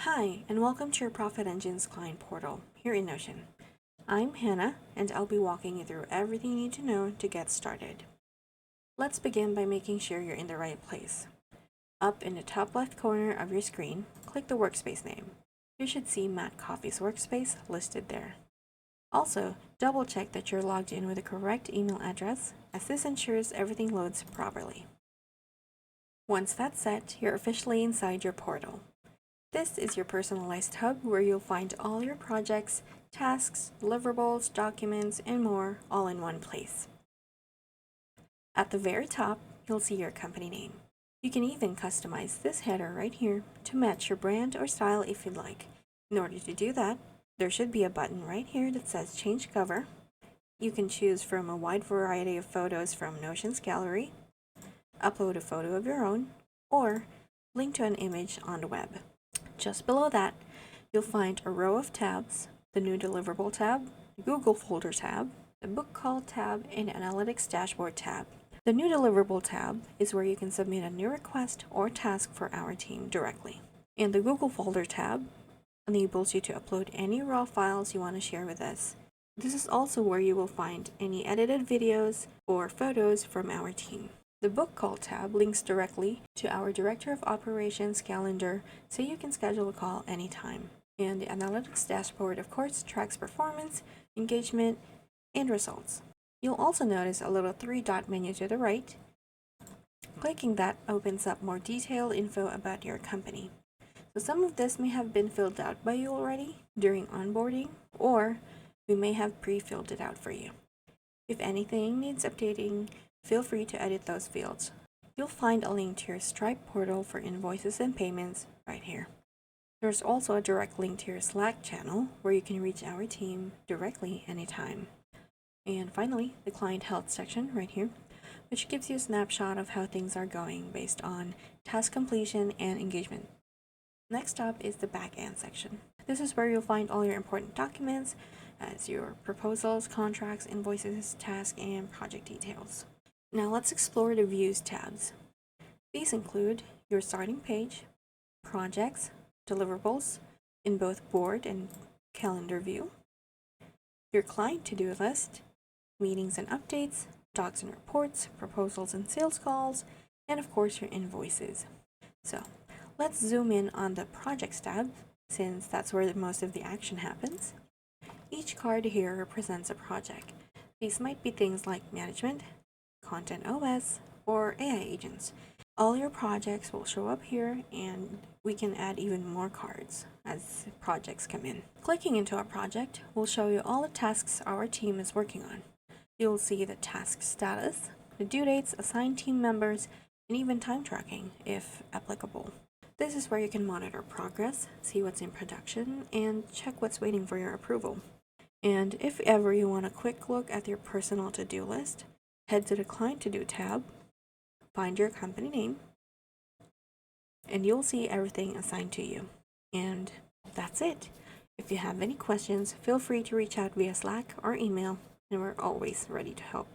Hi, and welcome to your ProfitEngines Client Portal here in Notion. I'm Hannah, and I'll be walking you through everything you need to know to get started. Let's begin by making sure you're in the right place. Up in the top left corner of your screen, click the workspace name. You should see Matt Coffey's workspace listed there. Also, double check that you're logged in with the correct email address, as this ensures everything loads properly. Once that's set, you're officially inside your portal. This is your personalized hub where you'll find all your projects, tasks, deliverables, documents, and more all in one place. At the very top, you'll see your company name. You can even customize this header right here to match your brand or style if you'd like. In order to do that, there should be a button right here that says Change Cover. You can choose from a wide variety of photos from Notion's gallery, upload a photo of your own, or link to an image on the web. Just below that, you'll find a row of tabs: the New Deliverable tab, the Google Folder tab, the Book Call tab, and the Analytics Dashboard tab. The New Deliverable tab is where you can submit a new request or task for our team directly. And the Google Folder tab enables you to upload any raw files you want to share with us. This is also where you will find any edited videos or photos from our team. The Book Call tab links directly to our Director of Operations calendar, so you can schedule a call anytime. And the Analytics Dashboard, of course, tracks performance, engagement, and results. You'll also notice a little three-dot menu to the right. Clicking that opens up more detailed info about your company. So some of this may have been filled out by you already during onboarding, or we may have pre-filled it out for you. If anything needs updating, feel free to edit those fields. You'll find a link to your Stripe portal for invoices and payments right here. There's also a direct link to your Slack channel where you can reach our team directly anytime. And finally, the client health section right here, which gives you a snapshot of how things are going based on task completion and engagement. Next up is the back-end section. This is where you'll find all your important documents, as your proposals, contracts, invoices, tasks, and project details. Now let's explore the Views tabs. These include your starting page, projects, deliverables in both board and calendar view, your client to-do list, meetings and updates, docs and reports, proposals and sales calls, and of course your invoices. So let's zoom in on the Projects tab, since that's where most of the action happens. Each card here represents a project. These might be things like management, Content OS, or AI agents. All your projects will show up here, and we can add even more cards as projects come in. Clicking into a project will show you all the tasks our team is working on. You'll see the task status, the due dates, assigned team members, and even time tracking if applicable. This is where you can monitor progress, see what's in production, and check what's waiting for your approval. And if ever you want a quick look at your personal to-do list, head to the Client To Do tab, find your company name, and you'll see everything assigned to you. And that's it. If you have any questions, feel free to reach out via Slack or email, and we're always ready to help.